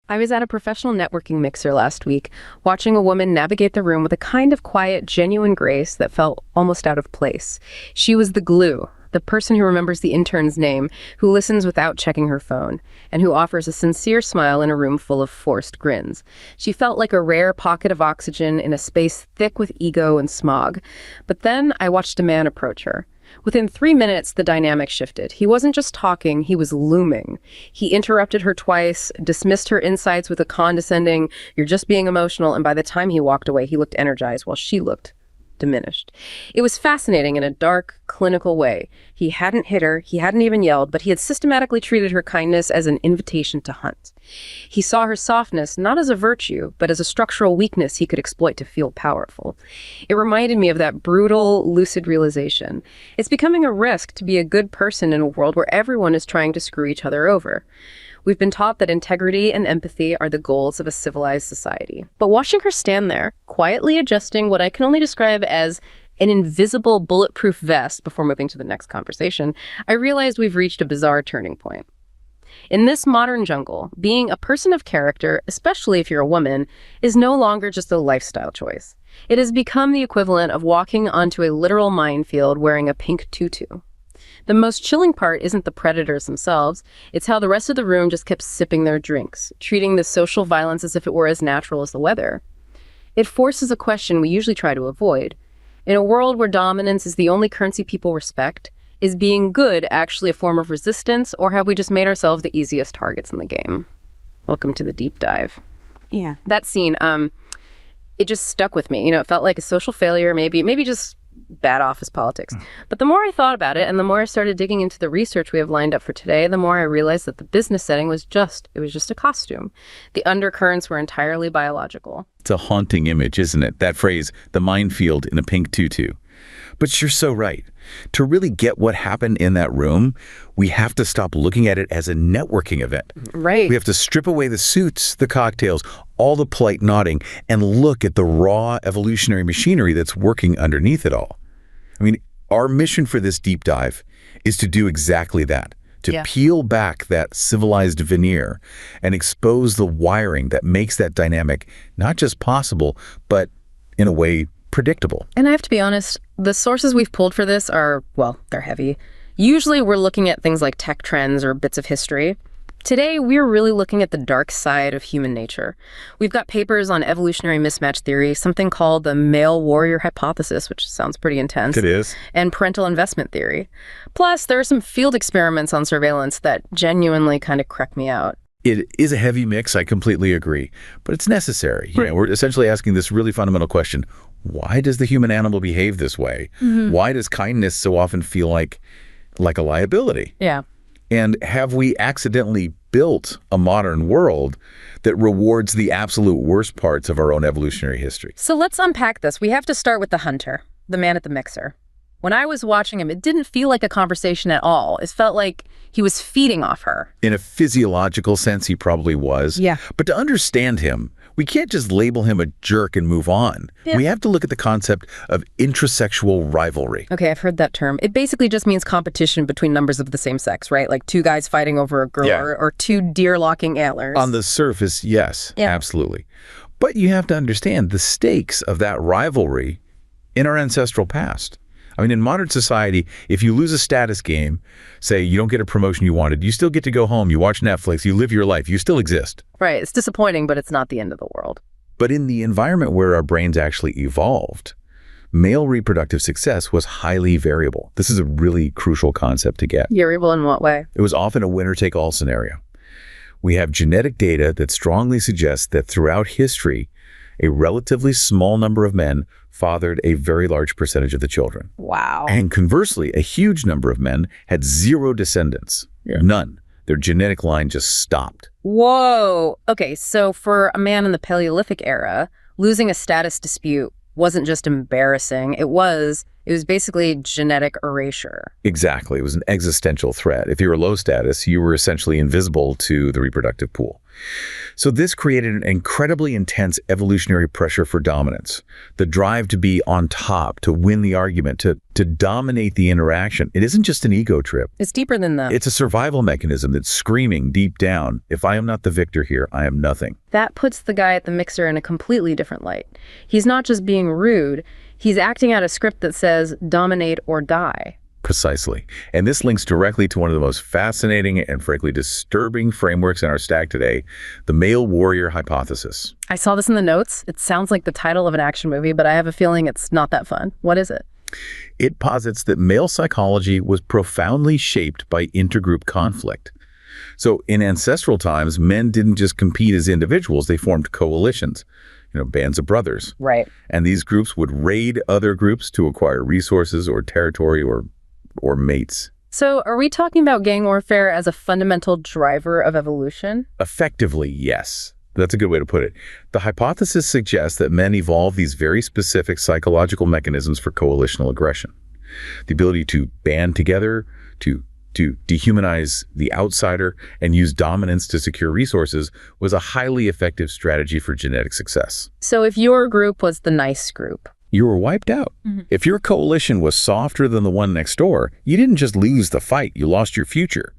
I was at a professional networking mixer last week, watching a woman navigate the room with a kind of quiet, genuine grace that felt almost out of place. She was the glue, the person who remembers the intern's name, who listens without checking her phone, and who offers a sincere smile in a room full of forced grins. She felt like a rare pocket of oxygen in a space thick with ego and smog. But then I watched a man approach her. Within 3 minutes, the dynamic shifted. He wasn't just talking, he was looming. He interrupted her twice, dismissed her insights with a condescending, "You're just being emotional," and by the time he walked away, he looked energized while she looked diminished. It was fascinating in a dark, clinical way. He hadn't hit her, he hadn't even yelled, but he had systematically treated her kindness as an invitation to hunt. He saw her softness not as a virtue, but as a structural weakness he could exploit to feel powerful. It reminded me of that brutal, lucid realization. It's becoming a risk to be a good person in a world where everyone is trying to screw each other over. We've been taught that integrity and empathy are the goals of a civilized society. But watching her stand there, quietly adjusting what I can only describe as an invisible bulletproof vest before moving to the next conversation, I realized we've reached a bizarre turning point. In this modern jungle, being a person of character, especially if you're a woman, is no longer just a lifestyle choice. It has become the equivalent of walking onto a literal minefield wearing a pink tutu. The most chilling part isn't the predators themselves, it's how the rest of the room just kept sipping their drinks, treating the social violence as if it were as natural as the weather. It forces a question we usually try to avoid. In a world where dominance is the only currency people respect, is being good actually a form of resistance, or have we just made ourselves the easiest targets in the game? Welcome to the deep dive. Yeah. That scene, it just stuck with me. It felt like a social failure, maybe just bad office politics. But the more I thought about it and the more I started digging into the research we have lined up for today, the more I realized that the business setting was just a costume. The undercurrents were entirely biological. It's a haunting image, isn't it? That phrase, the minefield in a pink tutu. But you're so right. To really get what happened in that room, we have to stop looking at it as a networking event. Right. We have to strip away the suits, the cocktails, all the polite nodding, and look at the raw evolutionary machinery that's working underneath it all. I mean, our mission for this deep dive is to do exactly that, to peel back that civilized veneer and expose the wiring that makes that dynamic not just possible, but in a way predictable. And I have to be honest, the sources we've pulled for this are, well, they're heavy. Usually we're looking at things like tech trends or bits of history. Today, we're really looking at the dark side of human nature. We've got papers on evolutionary mismatch theory, something called the male warrior hypothesis, which sounds pretty intense. It is. And parental investment theory. Plus, there are some field experiments on surveillance that genuinely kind of crack me out. It is a heavy mix, I completely agree, but it's necessary. We're essentially asking this really fundamental question: why does the human animal behave this way? Why does kindness so often feel like a liability? Yeah. And have we accidentally built a modern world that rewards the absolute worst parts of our own evolutionary history? So let's unpack this. We have to start with the hunter, the man at the mixer. When I was watching him, it didn't feel like a conversation at all. It felt like he was feeding off her. In a physiological sense, he probably was. Yeah. But to understand him, we can't just label him a jerk and move on. Yeah. We have to look at the concept of intrasexual rivalry. Okay, I've heard that term. It basically just means competition between members of the same sex, right? Like two guys fighting over a girl or two deer locking antlers. On the surface, yes, absolutely. But you have to understand the stakes of that rivalry in our ancestral past. I mean, in modern society, if you lose a status game, say you don't get a promotion you wanted, you still get to go home, you watch Netflix, you live your life, you still exist. Right. It's disappointing, but it's not the end of the world. But in the environment where our brains actually evolved, male reproductive success was highly variable. This is a really crucial concept to get. Variable in what way? It was often a winner-take-all scenario. We have genetic data that strongly suggests that throughout history, a relatively small number of men fathered a very large percentage of the children. Wow. And conversely, a huge number of men had zero descendants. None. Their genetic line just stopped. Whoa. Okay, so for a man in the Paleolithic era, losing a status dispute wasn't just embarrassing. It was basically genetic erasure. Exactly. It was an existential threat. If you were low status, you were essentially invisible to the reproductive pool. So this created an incredibly intense evolutionary pressure for dominance, the drive to be on top, to win the argument, to dominate the interaction. It isn't just an ego trip. It's deeper than that. It's a survival mechanism that's screaming deep down, if I am not the victor here, I am nothing. That puts the guy at the mixer in a completely different light. He's not just being rude, he's acting out a script that says, dominate or die. Precisely. And this links directly to one of the most fascinating and frankly disturbing frameworks in our stack today, the male warrior hypothesis. I saw this in the notes. It sounds like the title of an action movie, but I have a feeling it's not that fun. What is it? It posits that male psychology was profoundly shaped by intergroup conflict. So in ancestral times, men didn't just compete as individuals, they formed coalitions, bands of brothers. Right. And these groups would raid other groups to acquire resources or territory or mates. So are we talking about gang warfare as a fundamental driver of evolution? Effectively, yes. That's a good way to put it. The hypothesis suggests that men evolved these very specific psychological mechanisms for coalitional aggression. The ability to band together, to dehumanize the outsider, and use dominance to secure resources was a highly effective strategy for genetic success. So if your group was the nice group, you were wiped out. If your coalition was softer than the one next door, you didn't just lose the fight, you lost your future.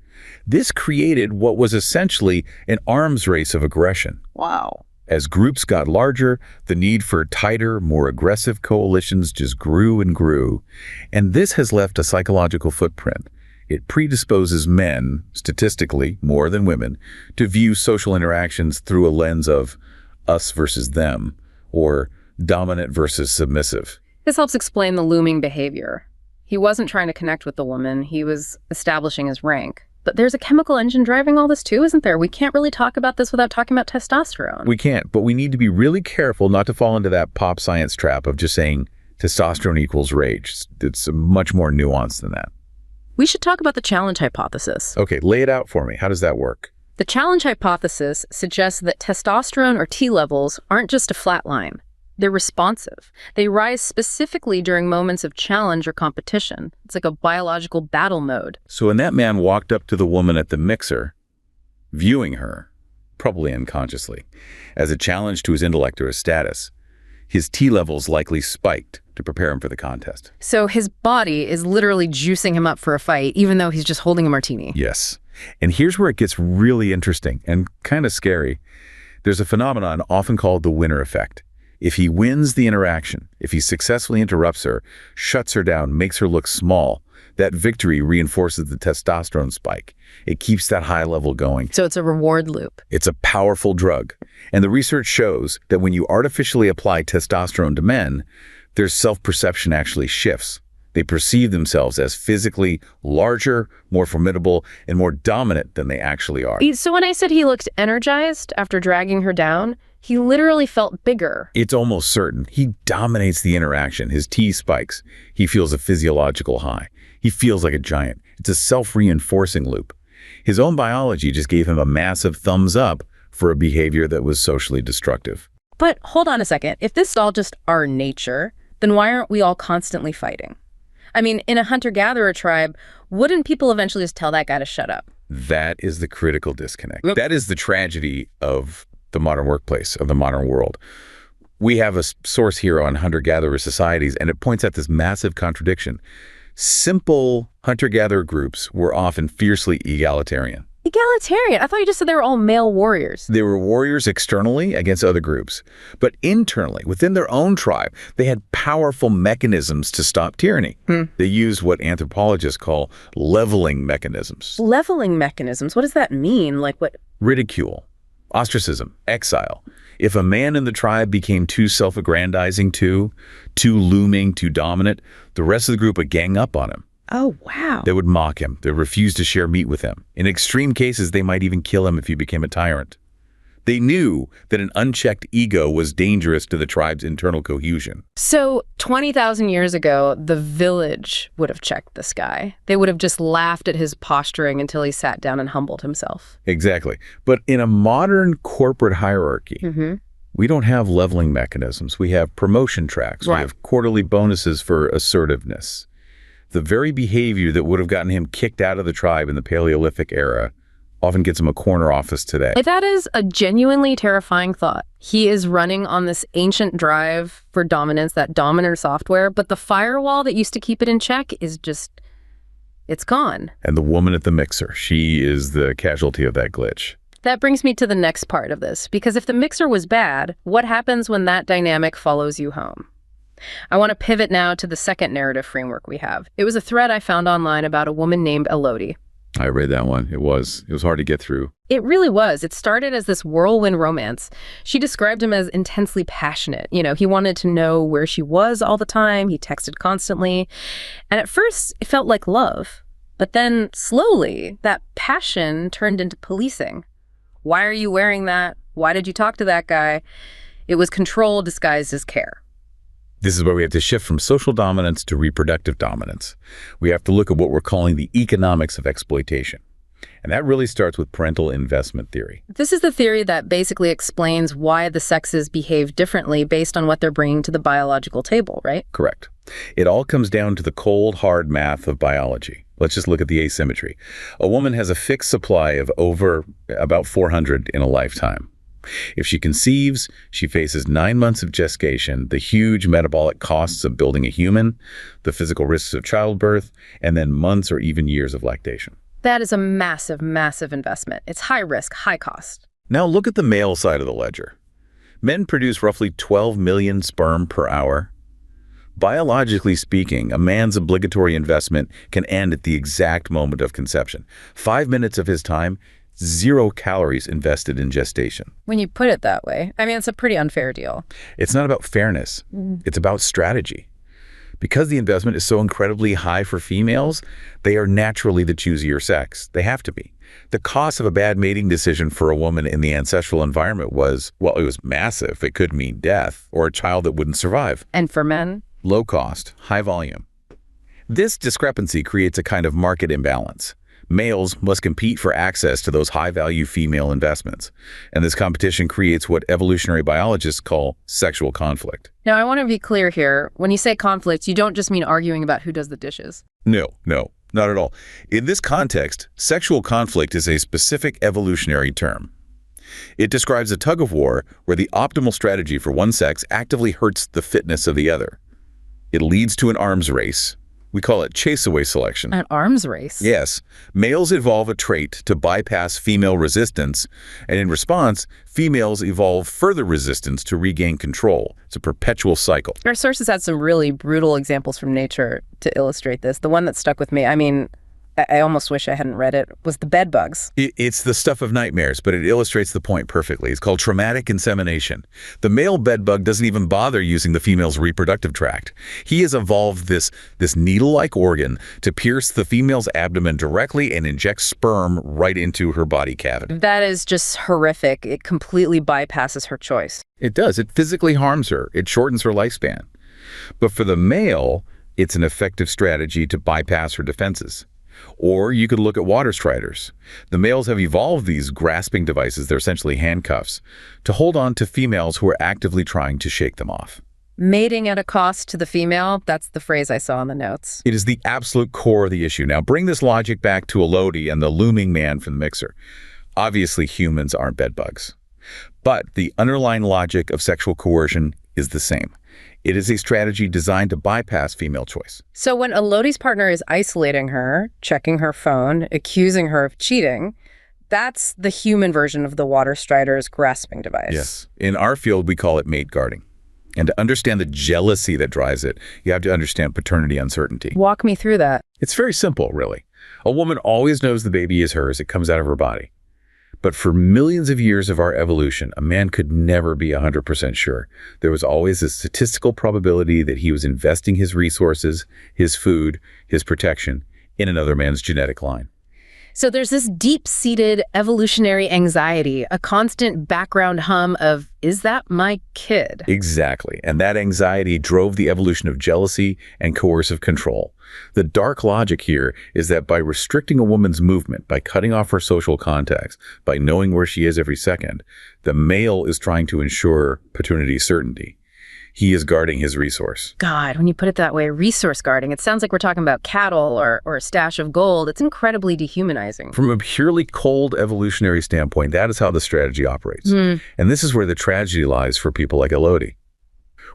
This created what was essentially an arms race of aggression. Wow. As groups got larger, the need for tighter, more aggressive coalitions just grew and grew. And this has left a psychological footprint. It predisposes men, statistically more than women, to view social interactions through a lens of us versus them, or dominant versus submissive. This helps explain the looming behavior. He wasn't trying to connect with the woman, he was establishing his rank. But there's a chemical engine driving all this too, isn't there? We can't really talk about this without talking about testosterone. We can't, but we need to be really careful not to fall into that pop science trap of just saying testosterone equals rage. It's much more nuanced than that. We should talk about the challenge hypothesis. Okay, lay it out for me. How does that work? The challenge hypothesis suggests that testosterone or T levels aren't just a flat line. They're responsive. They rise specifically during moments of challenge or competition. It's like a biological battle mode. So when that man walked up to the woman at the mixer, viewing her, probably unconsciously, as a challenge to his intellect or his status, his T levels likely spiked to prepare him for the contest. So his body is literally juicing him up for a fight, even though he's just holding a martini. Yes. And here's where it gets really interesting and kind of scary. There's a phenomenon often called the winner effect. If he wins the interaction, if he successfully interrupts her, shuts her down, makes her look small, that victory reinforces the testosterone spike. It keeps that high level going. So it's a reward loop. It's a powerful drug. And the research shows that when you artificially apply testosterone to men, their self-perception actually shifts. They perceive themselves as physically larger, more formidable, and more dominant than they actually are. So when I said he looked energized after dragging her down, he literally felt bigger. It's almost certain. He dominates the interaction. His T spikes. He feels a physiological high. He feels like a giant. It's a self-reinforcing loop. His own biology just gave him a massive thumbs up for a behavior that was socially destructive. But hold on a second. If this is all just our nature, then why aren't we all constantly fighting? I mean, in a hunter-gatherer tribe, wouldn't people eventually just tell that guy to shut up? That is the critical disconnect. That is the tragedy of the modern workplace, of the modern world. We have a source here on hunter-gatherer societies, and it points out this massive contradiction. Simple hunter-gatherer groups were often fiercely egalitarian. Egalitarian? I thought you just said they were all male warriors. They were warriors externally against other groups, but internally, within their own tribe, they had powerful mechanisms to stop tyranny. They used what anthropologists call leveling mechanisms. Leveling mechanisms? What does that mean? Like what? Ridicule, ostracism, exile. If a man in the tribe became too self-aggrandizing, too looming, too dominant, the rest of the group would gang up on him. Oh, wow. They would mock him. They would refuse to share meat with him. In extreme cases, they might even kill him if he became a tyrant. They knew that an unchecked ego was dangerous to the tribe's internal cohesion. So 20,000 years ago, the village would have checked this guy. They would have just laughed at his posturing until he sat down and humbled himself. Exactly. But in a modern corporate hierarchy, we don't have leveling mechanisms. We have promotion tracks. Right. We have quarterly bonuses for assertiveness. The very behavior that would have gotten him kicked out of the tribe in the Paleolithic era often gets him a corner office today. That is a genuinely terrifying thought. He is running on this ancient drive for dominance, that dominant software, but the firewall that used to keep it in check is just, it's gone. And the woman at the mixer, she is the casualty of that glitch. That brings me to the next part of this, because if the mixer was bad, what happens when that dynamic follows you home? I want to pivot now to the second narrative framework we have. It was a thread I found online about a woman named Elodie. I read that one. It was hard to get through. It really was. It started as this whirlwind romance. She described him as intensely passionate. He wanted to know where she was all the time. He texted constantly. And at first, it felt like love. But then slowly, that passion turned into policing. Why are you wearing that? Why did you talk to that guy? It was control disguised as care. This is where we have to shift from social dominance to reproductive dominance. We have to look at what we're calling the economics of exploitation. And that really starts with parental investment theory. This is the theory that basically explains why the sexes behave differently based on what they're bringing to the biological table, right? Correct. It all comes down to the cold, hard math of biology. Let's just look at the asymmetry. A woman has a fixed supply of over about 400 in a lifetime. If she conceives, she faces 9 months of gestation, the huge metabolic costs of building a human, the physical risks of childbirth, and then months or even years of lactation. That is a massive, massive investment. It's high risk, high cost. Now look at the male side of the ledger. Men produce roughly 12 million sperm per hour. Biologically speaking, a man's obligatory investment can end at the exact moment of conception. 5 minutes of his time, 0 calories invested in gestation. When you put it that way, it's a pretty unfair deal. It's not about fairness. It's about strategy. Because the investment is so incredibly high for females, they are naturally the choosier sex. They have to be. The cost of a bad mating decision for a woman in the ancestral environment was, well, it was massive. It could mean death or a child that wouldn't survive. And for men? Low cost, high volume. This discrepancy creates a kind of market imbalance. Males must compete for access to those high-value female investments. And this competition creates what evolutionary biologists call sexual conflict. Now, I want to be clear here. When you say conflict, you don't just mean arguing about who does the dishes. No, not at all. In this context, sexual conflict is a specific evolutionary term. It describes a tug-of-war where the optimal strategy for one sex actively hurts the fitness of the other. It leads to an arms race. We call it chase-away selection. An arms race? Yes. Males evolve a trait to bypass female resistance, and in response, females evolve further resistance to regain control. It's a perpetual cycle. Our sources had some really brutal examples from nature to illustrate this. The one that stuck with me, I almost wish I hadn't read it, was the bed bugs. It's the stuff of nightmares, but it illustrates the point perfectly. It's called traumatic insemination. The male bedbug doesn't even bother using the female's reproductive tract. He has evolved this needle-like organ to pierce the female's abdomen directly and inject sperm right into her body cavity. That is just horrific. It completely bypasses her choice. It does. It physically harms her. It shortens her lifespan. But for the male, it's an effective strategy to bypass her defenses. Or you could look at water striders. The males have evolved these grasping devices, they're essentially handcuffs, to hold on to females who are actively trying to shake them off. Mating at a cost to the female, that's the phrase I saw in the notes. It is the absolute core of the issue. Now bring this logic back to Elodie and the looming man from the mixer. Obviously humans aren't bedbugs. But the underlying logic of sexual coercion is the same. It is a strategy designed to bypass female choice. So when Elodie's partner is isolating her, checking her phone, accusing her of cheating, that's the human version of the water strider's grasping device. Yes. In our field, we call it mate guarding. And to understand the jealousy that drives it, you have to understand paternity uncertainty. Walk me through that. It's very simple, really. A woman always knows the baby is hers. It comes out of her body. But for millions of years of our evolution, a man could never be 100% sure. There was always a statistical probability that he was investing his resources, his food, his protection in another man's genetic line. So there's this deep-seated evolutionary anxiety, a constant background hum of, is that my kid? Exactly. And that anxiety drove the evolution of jealousy and coercive control. The dark logic here is that by restricting a woman's movement, by cutting off her social contacts, by knowing where she is every second, the male is trying to ensure paternity certainty. He is guarding his resource. God, when you put it that way, resource guarding, it sounds like we're talking about cattle or a stash of gold. It's incredibly dehumanizing. From a purely cold evolutionary standpoint, that is how the strategy operates. And this is where the tragedy lies for people like Elodie.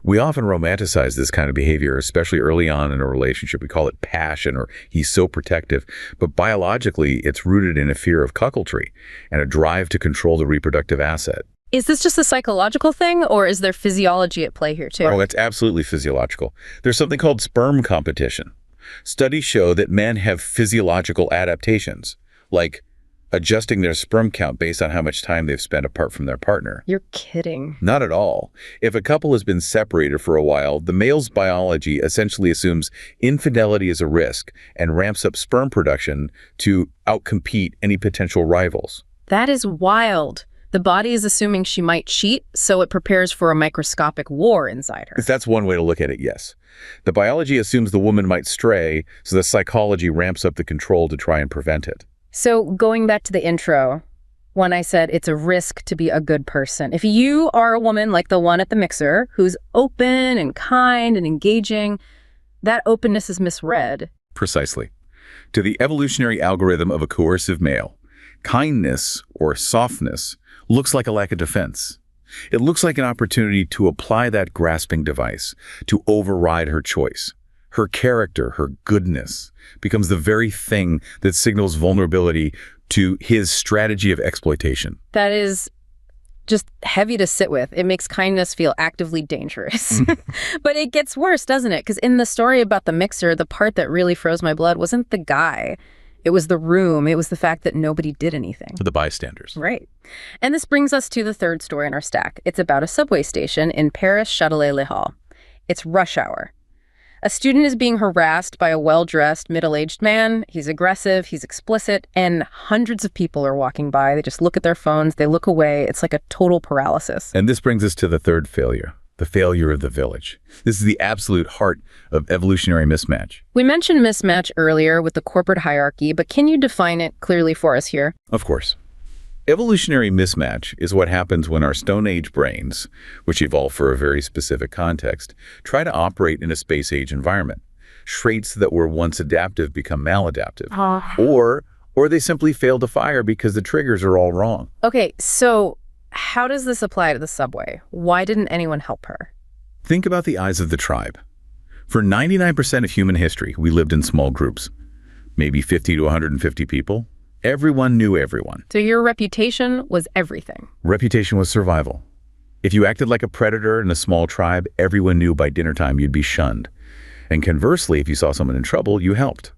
We often romanticize this kind of behavior, especially early on in a relationship. We call it passion, or he's so protective. But biologically, it's rooted in a fear of cuckoldry and a drive to control the reproductive asset. Is this just a psychological thing, or is there physiology at play here, too? Oh, it's absolutely physiological. There's something called sperm competition. Studies show that men have physiological adaptations, like adjusting their sperm count based on how much time they've spent apart from their partner. You're kidding. Not at all. If a couple has been separated for a while, the male's biology essentially assumes infidelity is a risk and ramps up sperm production to outcompete any potential rivals. That is wild. The body is assuming she might cheat, so it prepares for a microscopic war inside her. That's one way to look at it, yes. The biology assumes the woman might stray, so the psychology ramps up the control to try and prevent it. So going back to the intro, when I said it's a risk to be a good person, if you are a woman like the one at the mixer who's open and kind and engaging, that openness is misread. Precisely. To the evolutionary algorithm of a coercive male, kindness or softness looks like a lack of defense. It looks like an opportunity to apply that grasping device, to override her choice. Her character, her goodness, becomes the very thing that signals vulnerability to his strategy of exploitation. That is just heavy to sit with. It makes kindness feel actively dangerous. But it gets worse, doesn't it? Because in the story about the mixer, the part that really froze my blood wasn't the guy. It was the room. It was the fact that nobody did anything. The bystanders. Right. And this brings us to the third story in our stack. It's about a subway station in Paris, Châtelet-Le-Hall. It's rush hour. A student is being harassed by a well-dressed, middle-aged man. He's aggressive, he's explicit, and hundreds of people are walking by. They just look at their phones, they look away. It's like a total paralysis. And this brings us to the third failure, the failure of the village. This is the absolute heart of evolutionary mismatch. We mentioned mismatch earlier with the corporate hierarchy, but can you define it clearly for us here? Of course. Evolutionary mismatch is what happens when our Stone Age brains, which evolved for a very specific context, try to operate in a space-age environment. Traits that were once adaptive become maladaptive. Or they simply fail to fire because the triggers are all wrong. Okay, so how does this apply to the subway? Why didn't anyone help her? Think about the eyes of the tribe. For 99% of human history, we lived in small groups, maybe 50 to 150 people. Everyone knew everyone. So your reputation was everything. Reputation was survival. If you acted like a predator in a small tribe, everyone knew by dinner time you'd be shunned. And conversely, if you saw someone in trouble, you helped.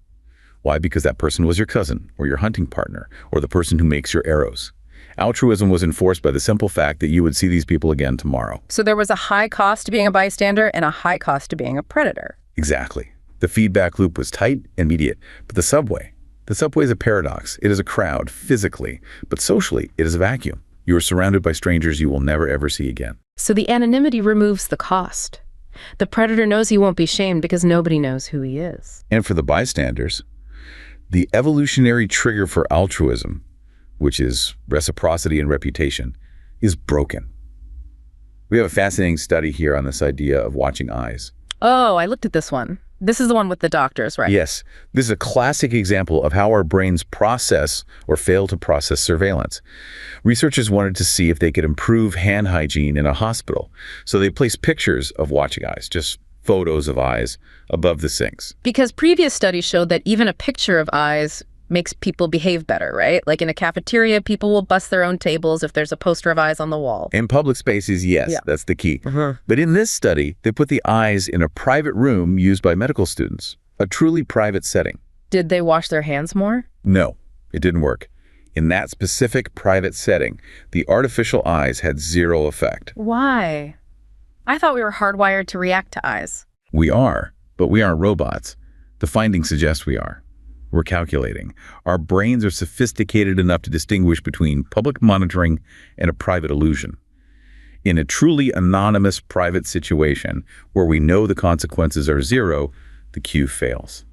Why? Because that person was your cousin, or your hunting partner, or the person who makes your arrows. Altruism was enforced by the simple fact that you would see these people again tomorrow. So there was a high cost to being a bystander and a high cost to being a predator. Exactly. The feedback loop was tight, immediate. But the subway is a paradox. It is a crowd, physically, but socially, it is a vacuum. You are surrounded by strangers you will never, ever see again. So the anonymity removes the cost. The predator knows he won't be shamed because nobody knows who he is. And for the bystanders, the evolutionary trigger for altruism, which is reciprocity and reputation, is broken. We have a fascinating study here on this idea of watching eyes. Oh, I looked at this one. This is the one with the doctors, right? Yes. This is a classic example of how our brains process or fail to process surveillance. Researchers wanted to see if they could improve hand hygiene in a hospital. So they placed pictures of watching eyes, just photos of eyes, above the sinks. Because previous studies showed that even a picture of eyes makes people behave better, right? Like in a cafeteria, people will bust their own tables if there's a poster of eyes on the wall. In public spaces, yes, Yeah. that's the key. But in this study, they put the eyes in a private room used by medical students, a truly private setting. Did they wash their hands more? No, it didn't work. In that specific private setting, the artificial eyes had zero effect. Why? I thought we were hardwired to react to eyes. We are, but we aren't robots. The findings suggest we are. We're calculating. Our brains are sophisticated enough to distinguish between public monitoring and a private illusion. In a truly anonymous private situation where we know the consequences are zero, the cue fails.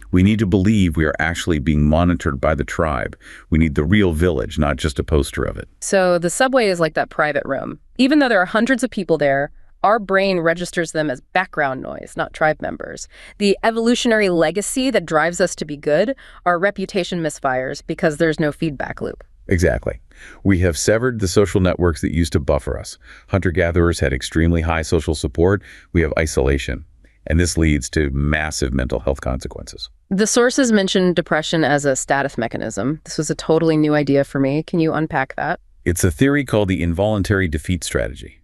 We need to believe we are actually being monitored by the tribe. We need the real village, not just a poster of it. So the subway is like that private room. Even though there are hundreds of people there, Our brain registers them as background noise, not tribe members. The evolutionary legacy that drives us to be good, our reputation misfires because there's no feedback loop. Exactly. We have severed the social networks that used to buffer us. Hunter-gatherers had extremely high social support. We have isolation. And this leads to massive mental health consequences. The sources mentioned depression as a status mechanism. This was a totally new idea for me. Can you unpack that? It's a theory called the involuntary defeat strategy.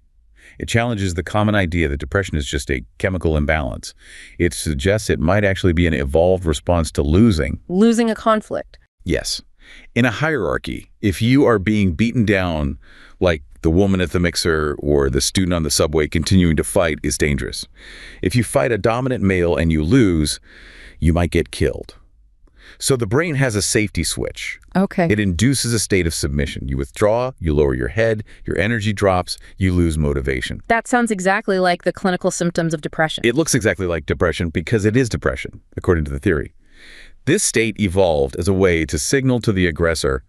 It challenges the common idea that depression is just a chemical imbalance. It suggests it might actually be an evolved response to losing. Losing a conflict. Yes. In a hierarchy, if you are being beaten down, like the woman at the mixer or the student on the subway continuing to fight is dangerous. If you fight a dominant male and you lose, you might get killed. So the brain has a safety switch. Okay. It induces a state of submission. You withdraw, you lower your head, your energy drops, you lose motivation. That sounds exactly like the clinical symptoms of depression. It looks exactly like depression because it is depression, according to the theory. This state evolved as a way to signal to the aggressor,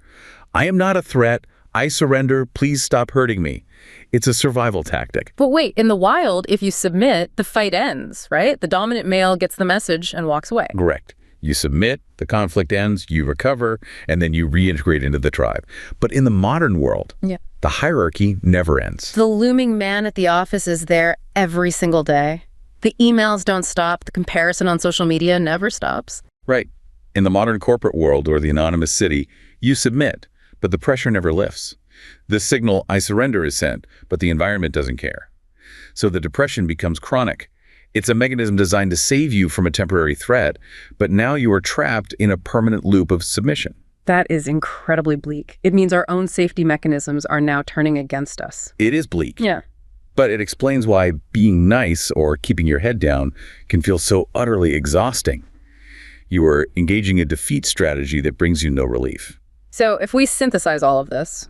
I am not a threat, I surrender, please stop hurting me. It's a survival tactic. But wait, in the wild, if you submit, the fight ends, right? The dominant male gets the message and walks away. Correct. You submit, the conflict ends, you recover, and then you reintegrate into the tribe. But in the modern world, the hierarchy never ends. The looming man at the office is there every single day. The emails don't stop. The comparison on social media never stops. Right. In the modern corporate world or the anonymous city, you submit, but the pressure never lifts. The signal, I surrender, is sent, but the environment doesn't care. So the depression becomes chronic. It's a mechanism designed to save you from a temporary threat, but now you are trapped in a permanent loop of submission. That is incredibly bleak. It means our own safety mechanisms are now turning against us. It is bleak. Yeah. But it explains why being nice or keeping your head down can feel so utterly exhausting. You are engaging a defeat strategy that brings you no relief. So if we synthesize all of this,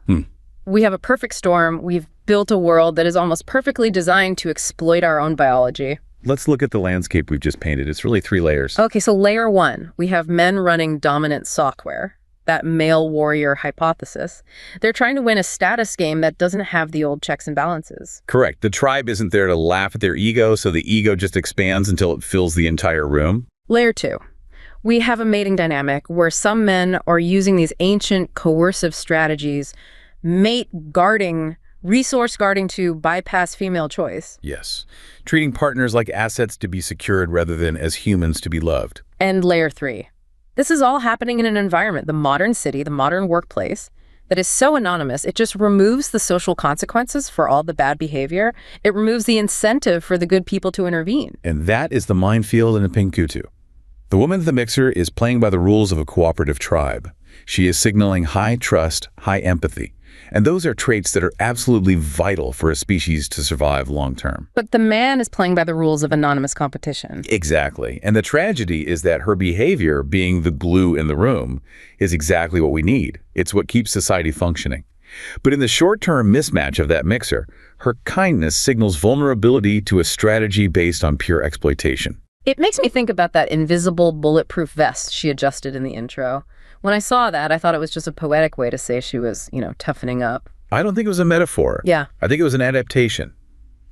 we have a perfect storm. We've built a world that is almost perfectly designed to exploit our own biology. Let's look at the landscape we've just painted. It's really 3 layers. Okay, so layer 1, we have men running dominant software, that male warrior hypothesis. They're trying to win a status game that doesn't have the old checks and balances. Correct. The tribe isn't there to laugh at their ego, so the ego just expands until it fills the entire room. Layer 2, we have a mating dynamic where some men are using these ancient coercive strategies, resource guarding to bypass female choice. Yes. Treating partners like assets to be secured rather than as humans to be loved. And layer 3. This is all happening in an environment, the modern city, the modern workplace, that is so anonymous, it just removes the social consequences for all the bad behavior. It removes the incentive for the good people to intervene. And that is the minefield in a pinkutu. The woman at the mixer is playing by the rules of a cooperative tribe. She is signaling high trust, high empathy. And those are traits that are absolutely vital for a species to survive long term. But the man is playing by the rules of anonymous competition. Exactly. And the tragedy is that her behavior, being the glue in the room, is exactly what we need. It's what keeps society functioning. But in the short-term mismatch of that mixer, her kindness signals vulnerability to a strategy based on pure exploitation. It makes me think about that invisible bulletproof vest she adjusted in the intro. When I saw that, I thought it was just a poetic way to say she was, toughening up. I don't think it was a metaphor. Yeah. I think it was an adaptation.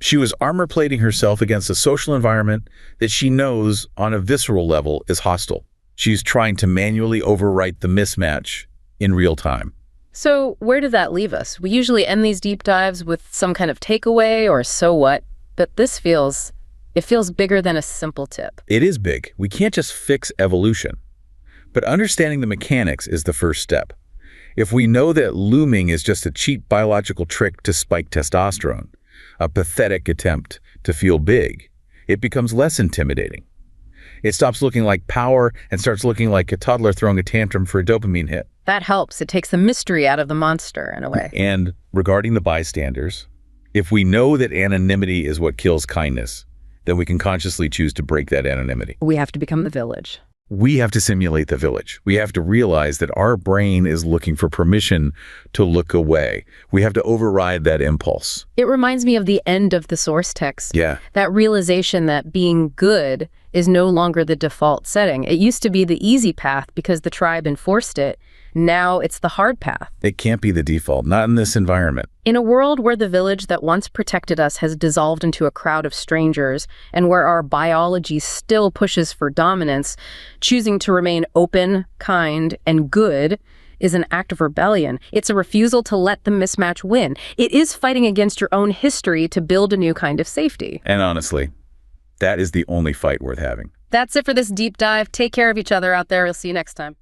She was armor-plating herself against a social environment that she knows on a visceral level is hostile. She's trying to manually overwrite the mismatch in real time. So where did that leave us? We usually end these deep dives with some kind of takeaway or so what, but this feels bigger than a simple tip. It is big. We can't just fix evolution. But understanding the mechanics is the first step. If we know that looming is just a cheap biological trick to spike testosterone, a pathetic attempt to feel big, it becomes less intimidating. It stops looking like power and starts looking like a toddler throwing a tantrum for a dopamine hit. That helps. It takes the mystery out of the monster, in a way. And regarding the bystanders, if we know that anonymity is what kills kindness, then we can consciously choose to break that anonymity. We have to become the village. We have to simulate the village. We have to realize that our brain is looking for permission to look away. We have to override that impulse. It reminds me of the end of the source text. Yeah. That realization that being good is no longer the default setting. It used to be the easy path because the tribe enforced it, Now it's the hard path. It can't be the default, not in this environment. In a world where the village that once protected us has dissolved into a crowd of strangers, and where our biology still pushes for dominance, choosing to remain open, kind, and good is an act of rebellion. It's a refusal to let the mismatch win. It is fighting against your own history to build a new kind of safety. And honestly, that is the only fight worth having. That's it for this deep dive. Take care of each other out there. We'll see you next time.